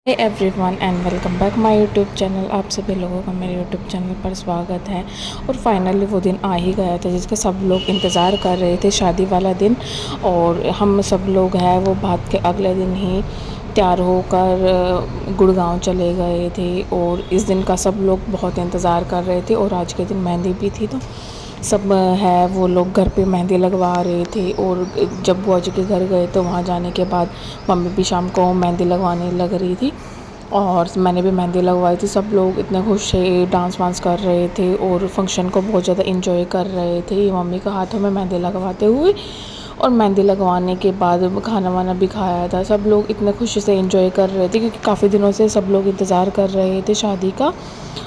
Hey everyone and welcome back my YouTube channel. आप सभी लोगों का मेरे यूट्यूब चैनल पर स्वागत है। और फाइनली वो दिन आ ही गया था जिसका सब लोग इंतज़ार कर रहे थे, शादी वाला दिन। और हम सब लोग हैं वो बात के अगले दिन ही तैयार होकर गुड़गांव चले गए थे। और इस दिन का सब लोग बहुत इंतज़ार कर रहे थे। और आज के दिन मेहंदी भी थी, तो सब है वो लोग घर पे मेहंदी लगवा रहे थे। और जब बुआ जी के घर गए तो वहाँ जाने के बाद मम्मी भी शाम को मेहंदी लगवाने लग रही थी और मैंने भी मेहंदी लगवाई थी। सब लोग इतने खुश थे, डांस वांस कर रहे थे और फंक्शन को बहुत ज़्यादा इंजॉय कर रहे थे मम्मी का हाथों में मेहंदी लगवाते हुए। और मेहंदी लगवाने के बाद खाना वाना भी खाया था। सब लोग इतने खुशी से इंजॉय कर रहे थे क्योंकि काफ़ी दिनों से सब लोग इंतज़ार कर रहे थे शादी का।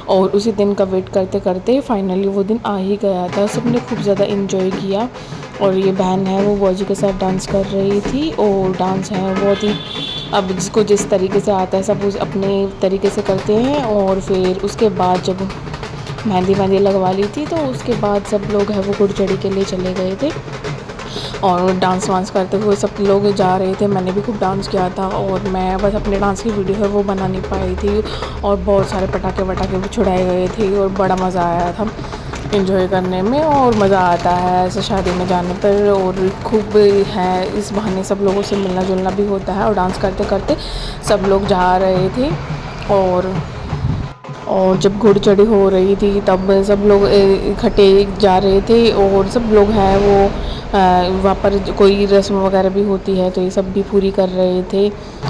और उसी दिन का वेट करते करते फाइनली वो दिन आ ही गया था। सबने खूब ज़्यादा इंजॉय किया। और ये बहन है वो बुआ जी के साथ डांस कर रही थी। और डांस है बहुत ही, अब जिसको जिस तरीके से आता है सब उस अपने तरीके से करते हैं। और फिर उसके बाद जब मेहंदी मेहंदी लगवा ली थी तो उसके बाद सब लोग है वो गुड़चड़ी के लिए चले गए थे। और डांस वांस करते हुए सब लोग जा रहे थे। मैंने भी खूब डांस किया था और मैं बस अपने डांस की वीडियो है वो बना नहीं पाई थी। और बहुत सारे पटाखे वटाखे भी छुड़ाए गए थे और बड़ा मज़ा आया था एंजॉय करने में। और मज़ा आता है ऐसे शादी में जाने पर। और खूब है इस बहाने सब लोगों से मिलना जुलना भी होता है। और डांस करते करते सब लोग जा रहे थे। और जब घुड़चढ़ी हो रही थी तब सब लोग इकट्ठे जा रहे थे। और सब लोग हैं वो वहाँ पर कोई रस्म वगैरह भी होती है तो ये सब भी पूरी कर रहे थे।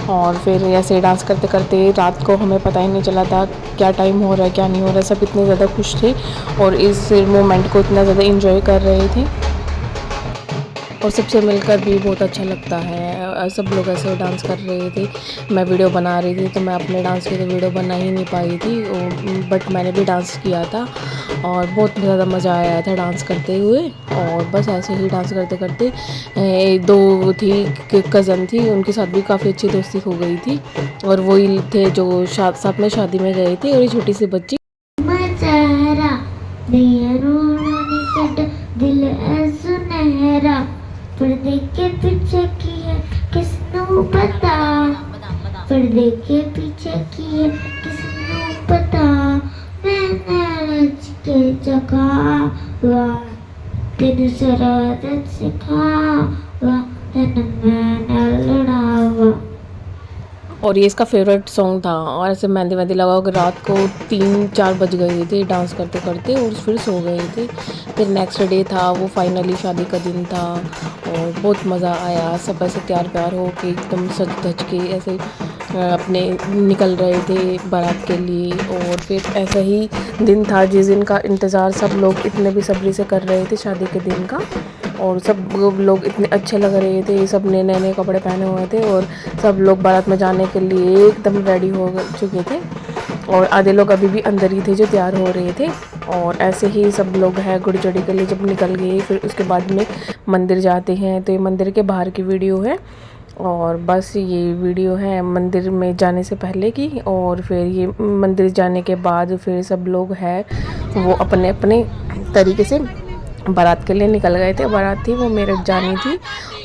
और फिर ऐसे डांस करते करते रात को हमें पता ही नहीं चला था क्या टाइम हो रहा है क्या नहीं हो रहा है। सब इतने ज़्यादा खुश थे और इस मोमेंट को इतना ज़्यादा इंजॉय कर रहे थे। और सबसे मिलकर भी बहुत अच्छा लगता है। सब लोग ऐसे डांस कर रहे थे। मैं वीडियो बना रही थी तो मैं अपने डांस की तो वीडियो बना ही नहीं पाई थी बट मैंने भी डांस किया था और बहुत ज़्यादा मज़ा आया था डांस करते हुए। और बस ऐसे ही डांस करते करते दो थी कज़न थी, उनके साथ भी काफ़ी अच्छी दोस्ती हो गई थी। और वही थे जो साथ में शादी में गए थे। और ये छोटी सी बच्ची दिल है सुनहरा, पर्दे के पीछे की है किसनों पता, पर्दे के पीछे की है किसनों पता। मैंने रच के जगावा तेन शरारत सिखावा तेन मैंने लड़ावा। और ये इसका फेवरेट सॉन्ग था। और ऐसे मेहंदी मेहंदी लगा कर रात को 3-4 बज गए थे डांस करते करते और फिर सो गए थे। फिर नेक्स्ट डे था वो फाइनली शादी का दिन था और बहुत मज़ा आया। सब ऐसे तैयार प्यार हो के एकदम सज धज के ऐसे अपने निकल रहे थे बारात के लिए। और फिर ऐसा ही दिन था जिस दिन का इंतज़ार सब लोग इतने बेसब्री से कर रहे थे शादी के दिन का। और सब लोग इतने अच्छे लग रहे थे, सब ने नए नए कपड़े पहने हुए थे और सब लोग बारात में जाने के लिए एकदम रेडी हो चुके थे। और आधे लोग अभी भी अंदर ही थे जो तैयार हो रहे थे। और ऐसे ही सब लोग हैं गुड़चड़ी के लिए जब निकल गए फिर उसके बाद में मंदिर जाते हैं। तो ये मंदिर के बाहर की वीडियो है। और बस ये वीडियो है मंदिर में जाने से पहले की। और फिर ये मंदिर जाने के बाद फिर सब लोग हैं वो अपने अपने तरीके से बारात के लिए निकल गए थे। बारात थी वो मेरठ जानी थी।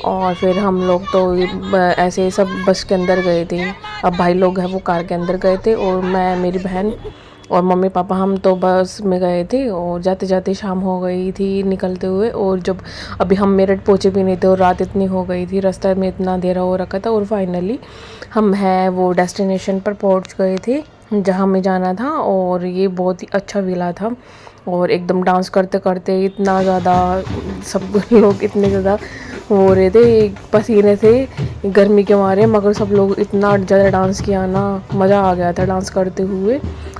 और फिर हम लोग तो ऐसे सब बस के अंदर गए थे। अब भाई लोग हैं वो कार के अंदर गए थे और मैं मेरी बहन और मम्मी पापा हम तो बस में गए थे। और जाते जाते शाम हो गई थी निकलते हुए। और जब अभी हम मेरठ पहुँचे भी नहीं थे और रात इतनी हो गई थी, रास्ते में इतना अंधेरा हो रखा था। और फाइनली हम हैं वो डेस्टिनेशन पर पहुँच गए थे जहाँ हमें जाना था। और ये बहुत ही अच्छा विला था। और एकदम डांस करते करते इतना ज़्यादा सब लोग इतने ज़्यादा हो रहे थे पसीने से गर्मी के मारे, मगर सब लोग इतना ज़्यादा डांस किया ना, मज़ा आ गया था डांस करते हुए।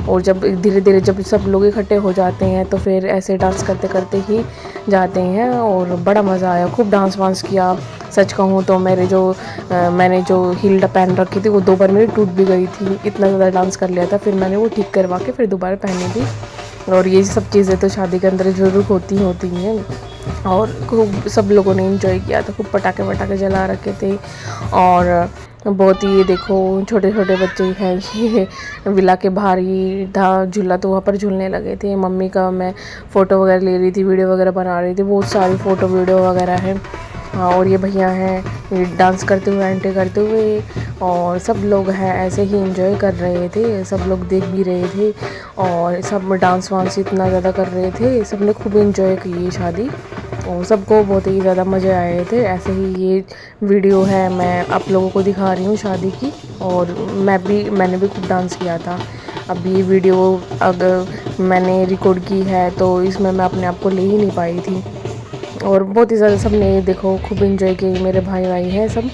और जब धीरे धीरे जब सब लोग इकट्ठे हो जाते हैं तो फिर ऐसे डांस करते करते ही जाते हैं। और बड़ा मज़ा आया, खूब डांस वांस किया। सच कहूँ तो मैंने जो हील पहन रखी थी वो 2 बार मेरी टूट भी गई थी, इतना ज़्यादा डांस कर लिया था। फिर मैंने वो ठीक करवा के फिर दोबारा पहनी थी। और ये सब चीज़ें तो शादी के अंदर ज़रूर होती हैं। और खूब सब लोगों ने एंजॉय किया था, खूब पटाखे वटाखे जला रखे थे। और बहुत ही ये देखो छोटे छोटे बच्चे हैं ये विला के बाहर ही था झूला, तो वहाँ पर झूलने लगे थे। मम्मी का मैं फ़ोटो वगैरह ले रही थी, वीडियो वगैरह बना रही थी, बहुत सारी फ़ोटो वीडियो वगैरह है। हाँ, और ये भैया हैं ये डांस करते हुए, एंट्री करते हुए, और सब लोग हैं ऐसे ही एंजॉय कर रहे थे, सब लोग देख भी रहे थे और सब डांस वांस इतना ज़्यादा कर रहे थे, सब ने खूब एंजॉय की ये शादी और सबको बहुत ही ज़्यादा मज़े आए थे। ऐसे ही ये वीडियो है मैं आप लोगों को दिखा रही हूँ शादी की, और मैंने भी खूब डांस किया था। अब ये वीडियो अगर मैंने रिकॉर्ड की है तो इसमें मैं अपने आप को ले ही नहीं पाई थी, और बहुत ही ज़्यादा सब ने देखो खूब एंजॉय किए। मेरे भाई भाई हैं सब,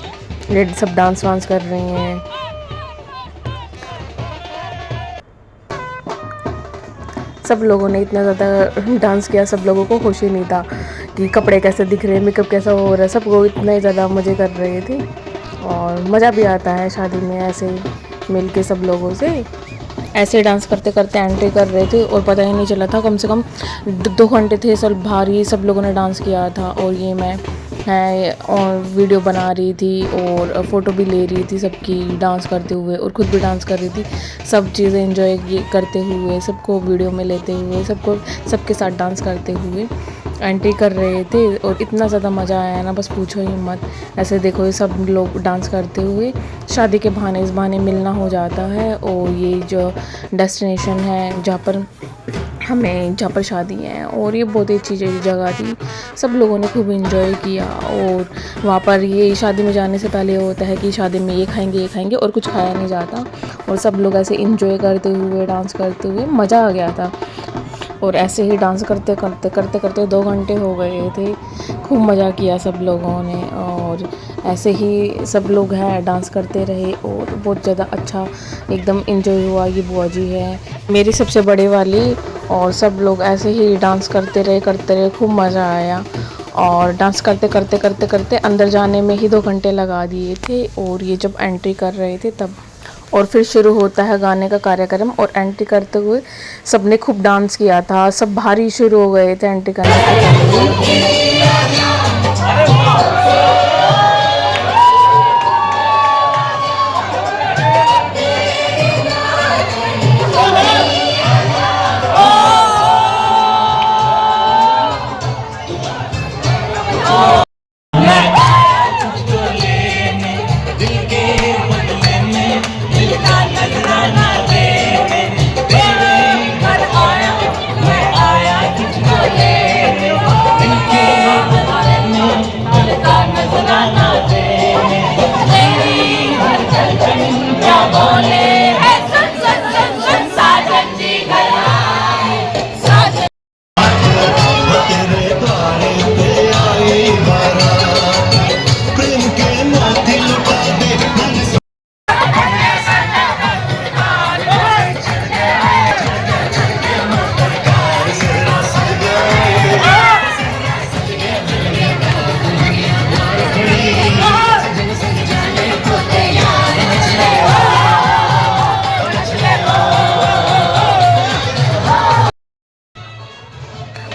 ये सब डांस वांस कर रहे हैं। सब लोगों ने इतना ज़्यादा डांस किया, सब लोगों को होश ही नहीं था कि कपड़े कैसे दिख रहे हैं, मेकअप कैसा हो रहा है, सब लोग इतने ज़्यादा मज़े कर रहे थे। और मज़ा भी आता है शादी में ऐसे मिल के सब लोगों से। ऐसे डांस करते करते एंट्री कर रहे थे और पता ही नहीं चला था, कम से कम 2 घंटे थे सब भारी, सब लोगों ने डांस किया था। और ये मैं है और वीडियो बना रही थी और फ़ोटो भी ले रही थी सबकी डांस करते हुए, और ख़ुद भी डांस कर रही थी। सब चीज़ें एंजॉय करते हुए, सबको वीडियो में लेते हुए, सबको सबके साथ डांस करते हुए एंट्री कर रहे थे। और इतना ज़्यादा मज़ा आया ना, बस पूछो ही मत। ऐसे देखो ये सब लोग डांस करते हुए, शादी के बहाने इस बहाने मिलना हो जाता है। और ये जो डेस्टिनेशन है जहाँ पर शादी है, और ये बहुत ही अच्छी जगह थी, सब लोगों ने खूब एंजॉय किया। और वहाँ पर ये शादी में जाने से पहले होता है कि शादी में ये खाएंगे और कुछ खाया नहीं जाता, और सब लोग ऐसे एंजॉय करते हुए डांस करते हुए मज़ा आ गया था। और ऐसे ही डांस करते 2 घंटे हो गए थे, खूब मज़ा किया सब लोगों ने। और ऐसे ही सब लोग हैं डांस करते रहे और बहुत ज़्यादा अच्छा एकदम एंजॉय हुआ। ये बुआ जी है मेरी सबसे बड़े वाली, और सब लोग ऐसे ही डांस करते रहे, खूब मज़ा आया। और डांस करते अंदर जाने में ही 2 घंटे लगा दिए थे, और ये जब एंट्री कर रहे थे तब। और फिर शुरू होता है गाने का कार्यक्रम, और एंट्री करते हुए सबने खूब डांस किया था, सब भारी शुरू हो गए थे एंट्री करने के।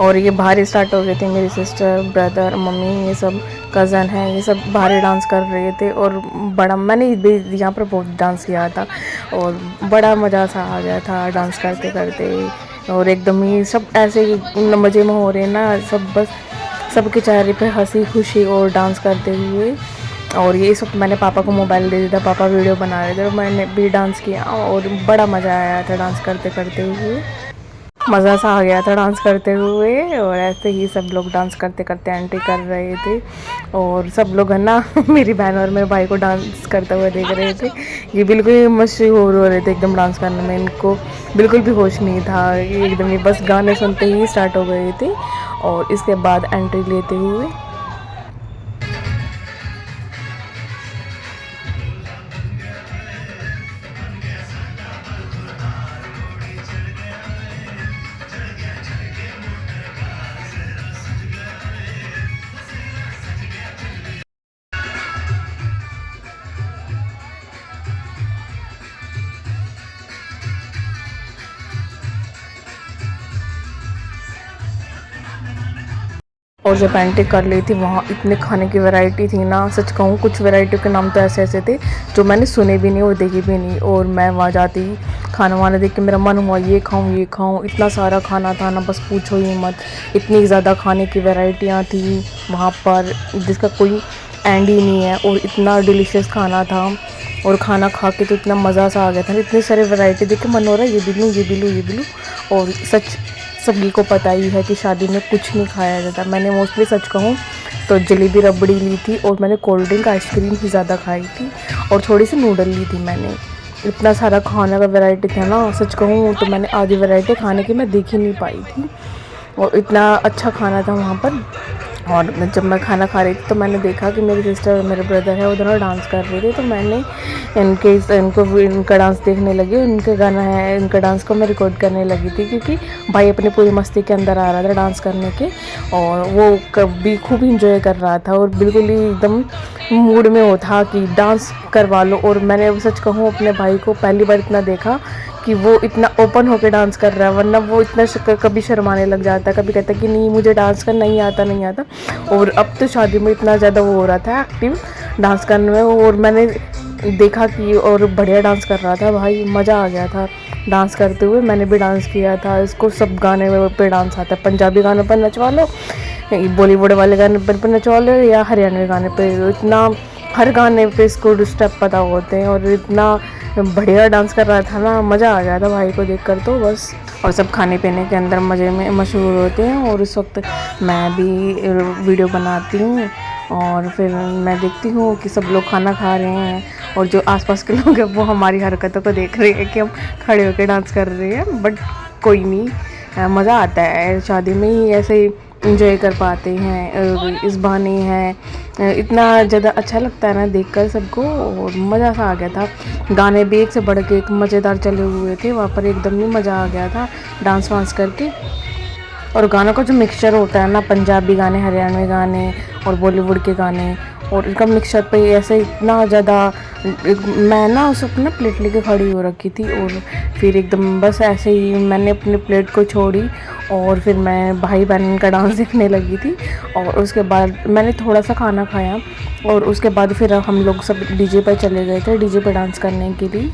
और ये बाहर स्टार्ट हो गए थे, मेरी सिस्टर, ब्रदर, मम्मी, ये सब कज़न हैं, ये सब बाहर डांस कर रहे थे। और मैंने भी यहाँ पर बहुत डांस किया था, और बड़ा मज़ा सा आ गया था डांस करते करते। और एकदम ही सब ऐसे ही मज़े में हो रहे ना सब, बस सबके चेहरे पे हंसी खुशी और डांस करते हुए। और ये सब मैंने पापा को मोबाइल दे दिया था, पापा वीडियो बना रहे थे, और मैंने भी डांस किया, और बड़ा मज़ा आया था डांस करते करते हुए। मज़ा सा आ गया था डांस करते हुए। और ऐसे ही सब लोग डांस करते करते एंट्री कर रहे थे, और सब लोग है ना मेरी बहन और मेरे भाई को डांस करते हुए देख रहे थे। ये बिल्कुल ही मशहूर हो रहे थे एकदम डांस करने में, इनको बिल्कुल भी होश नहीं था, ये एकदम ही बस गाने सुनते ही स्टार्ट हो गए थे। और इसके बाद एंट्री लेते हुए और जब एंट्री कर ली थी वहाँ इतने खाने की वैरायटी थी ना, सच कहूँ कुछ वैरायटियों के नाम तो ऐसे ऐसे थे जो मैंने सुने भी नहीं और देखे भी नहीं। और मैं वहाँ जाती खाना वाना देख के मेरा मन हुआ ये खाऊँ, इतना सारा खाना था ना, बस पूछो ही मत। इतनी ज़्यादा खाने की वैरायटियाँ थी वहाँ पर जिसका कोई एंड ही नहीं है, और इतना डिलीशियस खाना था। और खाना खा के तो इतना मज़ा सा आ गया था, इतनी सारी वैरायटी देख के मन हो रहा है ये भी लूँ, ये भी लूँ, ये भी लूँ। और सच सभी को पता ही है कि शादी में कुछ नहीं खाया जाता। मैंने मोस्टली सच कहूँ तो जलेबी रबड़ी ली थी, और मैंने कोल्ड ड्रिंक आइसक्रीम ही ज़्यादा खाई थी, और थोड़ी सी नूडल ली थी मैंने। इतना सारा खाने का वैरायटी था ना, सच कहूँ तो मैंने आधी वैरायटी खाने की मैं देख ही नहीं पाई थी, और इतना अच्छा खाना था वहाँ पर। और जब मैं खाना खा रही थी तो मैंने देखा कि मेरी सिस्टर और मेरे ब्रदर है वो दोनों डांस कर रहे थे, तो मैंने इनका डांस देखने लगी, इनके गाना है, इनका डांस को मैं रिकॉर्ड करने लगी थी, क्योंकि भाई अपनी पूरी मस्ती के अंदर आ रहा था डांस करने के, और वो कभी खूब इंजॉय कर रहा था और बिल्कुल ही एकदम मूड में वो था कि डांस करवा लो। और मैंने सच कहूँ अपने भाई को पहली बार इतना देखा कि वो इतना ओपन होकर डांस कर रहा है, वरना वो इतना कभी शर्माने लग जाता है, कभी कहता है कि नहीं मुझे डांस करना नहीं आता। और अब तो शादी में इतना ज़्यादा वो हो रहा था एक्टिव डांस करने में, और मैंने देखा कि और बढ़िया डांस कर रहा था भाई, मज़ा आ गया था डांस करते हुए। मैंने भी डांस किया था, इसको सब गाने पे डांस आता है, पंजाबी गानों पर नचवा लो, बॉलीवुड वाले गाने पर नचवा लो, या हरियाणवी गाने पर, इतना हर गाने पे इसको स्टेप पता होते हैं, और इतना बढ़िया डांस कर रहा था ना, मज़ा आ गया था भाई को देखकर तो बस। और सब खाने पीने के अंदर मज़े में मशहूर होते हैं, और उस वक्त मैं भी वीडियो बनाती हूँ, और फिर मैं देखती हूँ कि सब लोग खाना खा रहे हैं, और जो आसपास के लोग हैं वो हमारी हरकतों को देख रहे हैं कि हम खड़े होकर डांस कर रहे हैं, बट कोई नहीं, मज़ा आता है शादी में ही ऐसे इंजॉय कर पाते हैं। इस बहाने है इतना ज़्यादा अच्छा लगता है ना देखकर सबको, और मज़ा सा आ गया था। गाने भी एक से बढ़ के एक मज़ेदार चले हुए थे वहाँ पर, एकदम ही मज़ा आ गया था डांस वांस करके। और गानों का जो मिक्सचर होता है ना, पंजाबी गाने, हरियाणवी गाने और बॉलीवुड के गाने, और इनका मिक्सचर पे ऐसे इतना ज़्यादा, मैं ना उस वक्त ना प्लेट लेके खड़ी हो रखी थी, और फिर एकदम बस ऐसे ही मैंने अपनी प्लेट को छोड़ी, और फिर मैं भाई बहन का डांस देखने लगी थी। और उसके बाद मैंने थोड़ा सा खाना खाया, और उसके बाद फिर हम लोग सब डीजे पर चले गए थे, डीजे पर डांस करने के लिए।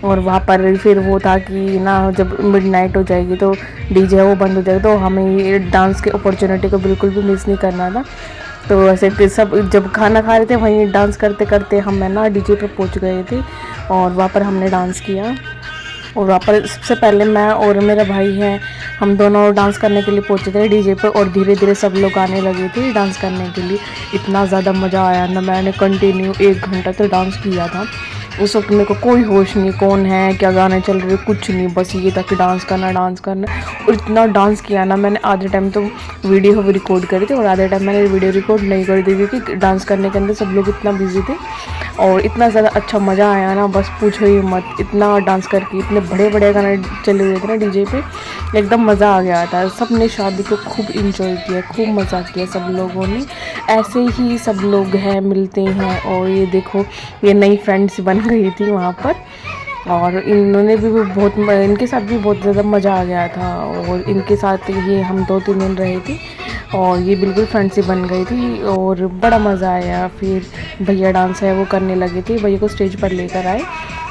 और वहाँ पर फिर वो था कि ना जब मिडनाइट हो जाएगी तो डीजे है वो बंद हो जाएगा, तो हमें ये डांस के अपॉर्चुनिटी को बिल्कुल भी मिस नहीं करना था। तो ऐसे सब जब खाना खा रहे थे वहीं डांस करते करते हम ना डीजे पे पहुँच गए थे, और वहाँ पर हमने डांस किया। और वहाँ पर सबसे पहले मैं और मेरा भाई है, हम दोनों डांस करने के लिए पहुँचे थे डीजे पे, और धीरे धीरे सब लोग आने लगे थे डांस करने के लिए। इतना ज़्यादा मज़ा आया ना, मैंने कंटिन्यू 1 घंटा तो डांस किया था। उस वक्त मेरे को कोई होश नहीं कौन है क्या गाने चल रहे, कुछ नहीं, बस ये था कि डांस करना। और इतना डांस किया ना मैंने, आधे टाइम तो वीडियो रिकॉर्ड करी थी और आधे टाइम मैंने वीडियो रिकॉर्ड नहीं करी थी, क्योंकि डांस करने के अंदर सब लोग इतना बिजी थे, और इतना ज़्यादा अच्छा मज़ा आया ना, बस पूछो ही मत। इतना डांस करके इतने बड़े बड़े गाने चले हुए थे ना डीजे पे, एकदम मज़ा आ गया था। सब ने शादी को खूब इंजॉय किया, खूब मज़ा किया सब लोगों ने। ऐसे ही सब लोग हैं, मिलते हैं। और ये देखो ये नई फ्रेंड्स बन गई थी वहाँ पर, और इन्होंने भी बहुत, इनके साथ भी बहुत ज़्यादा मज़ा आ गया था। और इनके साथ ये हम 2-3 दिन रहे थे, और ये बिल्कुल फ्रेंडशिप बन गई थी, और बड़ा मज़ा आया। फिर भैया डांस है वो करने लगे थे, भैया को स्टेज पर लेकर आए,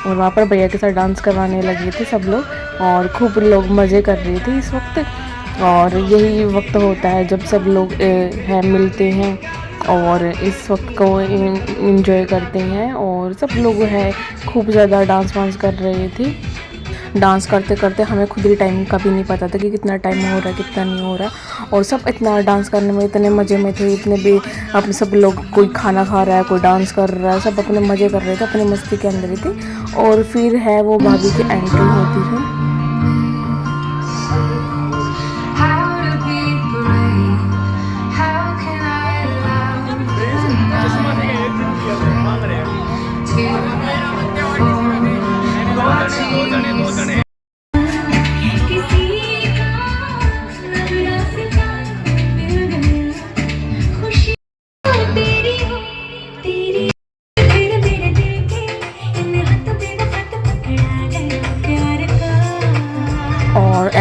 और वहाँ पर भैया के साथ डांस करवाने लगे थे सब लोग, और खूब लोग मज़े कर रहे थे इस वक्त। और यही वक्त होता है जब सब लोग हैं मिलते हैं, और इस वक्त को एंजॉय करते हैं। और सब लोग हैं खूब ज़्यादा डांस वांस कर रहे थे। डांस करते करते हमें खुद ही टाइम का भी नहीं पता था कि कितना टाइम हो रहा है कितना नहीं हो रहा। और सब इतना डांस करने में इतने मज़े में थे, इतने भी अपने सब लोग, कोई खाना खा रहा है, कोई डांस कर रहा है, सब अपने मज़े कर रहे थे, अपनी मस्ती के अंदर ही थे। और फिर है वो भाभी की एंट्री होती है।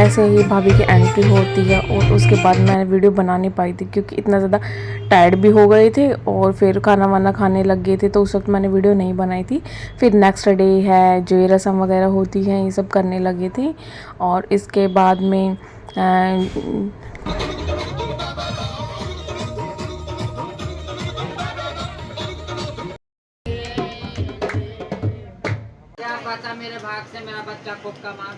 ऐसे ही भाभी की एंट्री होती है और उसके बाद मैंने वीडियो बना नहीं पाई थी क्योंकि इतना ज़्यादा टायर्ड भी हो गए थे और फिर खाना वाना खाने लग गए थे, तो उस वक्त मैंने वीडियो नहीं बनाई थी। फिर नेक्स्ट डे है जो ये रस्म वगैरह होती है ये सब करने लगे थे और इसके बाद में क्या पता मेरे भाग से मेरा बच्चा खूब कमा।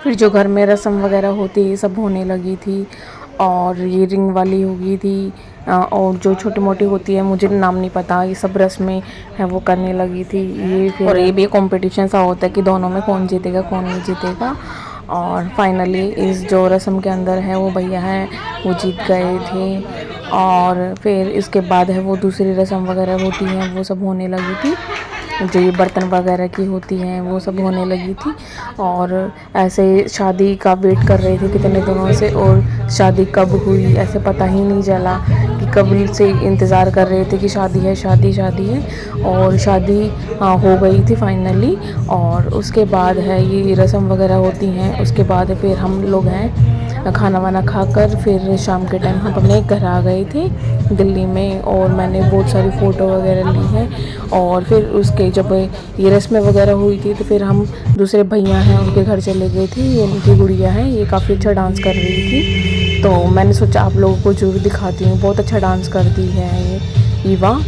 फिर जो घर में रस्म वगैरह होती है सब होने लगी थी और ये रिंग वाली हो गई थी और जो छोटी मोटी होती है मुझे नाम नहीं पता, ये सब रस्में हैं वो करने लगी थी ये। फिर और ये भी कंपटीशन सा होता है कि दोनों में कौन जीतेगा कौन नहीं जीतेगा। और फाइनली इस जो रस्म के अंदर है वो भैया हैं वो जीत गए थे। और फिर इसके बाद है वो दूसरी रस्म वगैरह होती हैं वो सब होने लगी थी, जो ये बर्तन वगैरह की होती हैं वो सब होने लगी थी। और ऐसे शादी का वेट कर रहे थे कितने दिनों से और शादी कब हुई ऐसे पता ही नहीं चला कि कब से इंतज़ार कर रहे थे कि शादी है शादी शादी है। और शादी हो गई थी फाइनली। और उसके बाद है ये रस्म वगैरह होती हैं, उसके बाद फिर हम लोग हैं खाना वाना खाकर फिर शाम के टाइम हम अपने घर आ गए थे दिल्ली में। और मैंने बहुत सारी फ़ोटो वगैरह ली हैं। और फिर उसके जब ये रस्में वगैरह हुई थी तो फिर हम दूसरे भैया हैं उनके घर चले गए थे। ये उनकी गुड़िया है, ये काफ़ी अच्छा डांस कर रही थी तो मैंने सोचा आप लोगों को जरूर दिखाती हूँ। बहुत अच्छा डांस करती है ये ईवा।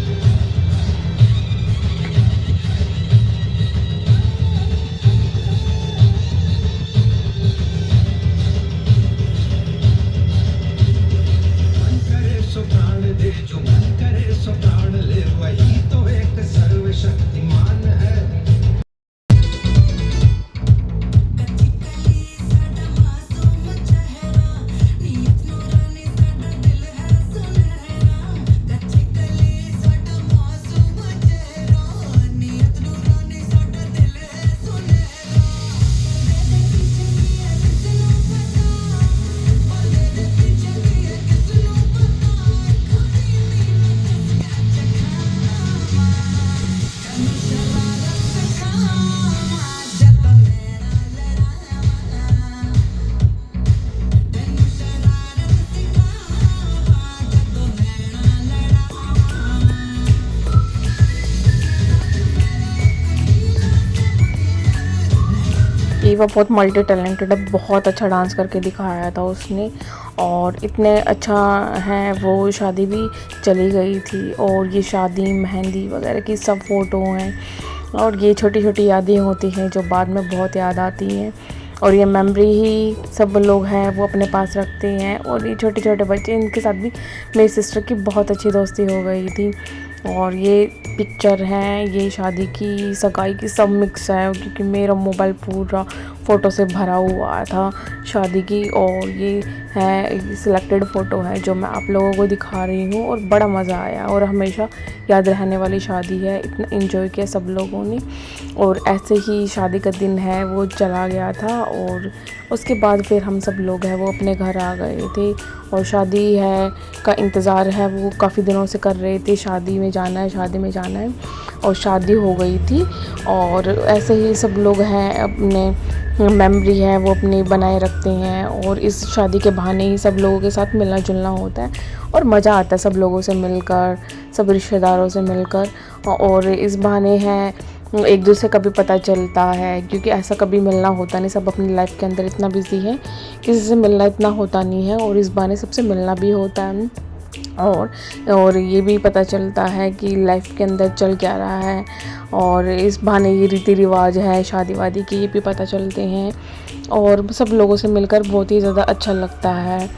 ईवा बहुत मल्टी टैलेंटेड है, बहुत अच्छा डांस करके दिखाया था उसने। और इतने अच्छा है वो शादी भी चली गई थी और ये शादी मेहंदी वगैरह की सब फ़ोटो हैं। और ये छोटी छोटी यादें होती हैं जो बाद में बहुत याद आती हैं और ये मेमोरी ही सब लोग हैं वो अपने पास रखते हैं। और ये छोटे छोटे बच्चे, इनके साथ भी मेरी सिस्टर की बहुत अच्छी दोस्ती हो गई थी। और ये पिक्चर है ये शादी की सगाई की सब मिक्स है क्योंकि मेरा मोबाइल पूरा फ़ोटो से भरा हुआ था शादी की। और ये है सिलेक्टेड फ़ोटो है जो मैं आप लोगों को दिखा रही हूँ और बड़ा मज़ा आया और हमेशा याद रहने वाली शादी है। इतना एंजॉय किया सब लोगों ने। और ऐसे ही शादी का दिन है वो चला गया था और उसके बाद फिर हम सब लोग हैं वो अपने घर आ गए थे। और शादी है का इंतज़ार है वो काफ़ी दिनों से कर रहे थे, शादी में जाना है शादी में जाना है। और शादी हो गई थी और ऐसे ही सब लोग हैं अपने मेमोरी है वो अपनी बनाए रखते हैं। और इस शादी के बहाने ही सब लोगों के साथ मिलना जुलना होता है और मज़ा आता है सब लोगों से मिलकर, सब रिश्तेदारों से मिलकर। और इस बहाने हैं एक दूसरे का भी पता चलता है क्योंकि ऐसा कभी मिलना होता नहीं, सब अपनी लाइफ के अंदर इतना बिजी है किसी से मिलना इतना होता नहीं है। और इस बहाने सबसे मिलना भी होता है और ये भी पता चलता है कि लाइफ के अंदर चल क्या रहा है। और इस बहाने ये रीति रिवाज है शादी वादी के ये भी पता चलते हैं और सब लोगों से मिलकर बहुत ही ज़्यादा अच्छा लगता है।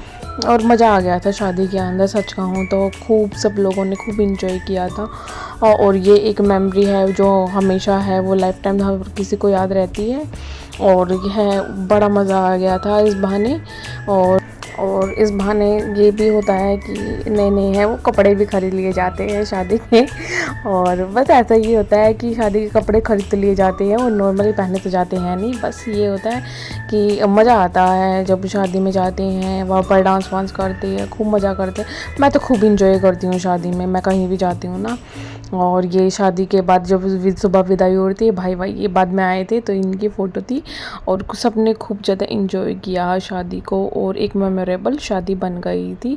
और मज़ा आ गया था शादी के अंदर, सच कहूँ तो खूब सब लोगों ने खूब इंजॉय किया था। और ये एक मेमोरी है जो हमेशा है वो लाइफ टाइम हर किसी को याद रहती है। और यह बड़ा मज़ा आ गया था इस बहाने। और इस बहाने ये भी होता है कि नए नए हैं वो कपड़े भी खरीद लिए जाते हैं शादी में। और बस ऐसा ही होता है कि शादी के कपड़े खरीद तो लिए जाते हैं और नॉर्मली पहने तो जाते हैं नहीं, बस ये होता है कि मज़ा आता है जब शादी में जाते हैं, वहाँ पर डांस वांस करते हैं, खूब मज़ा करते हैं। मैं तो खूब इंजॉय करती हूँ शादी में, मैं कहीं भी जाती हूँ ना और ये शादी के बाद जब सुबह विदाई हो रही थी, भाई भाई ये बाद में आए थे तो इनकी फ़ोटो थी। और सब ने खूब ज़्यादा इंजॉय किया शादी को और एक मेमोरेबल शादी बन गई थी।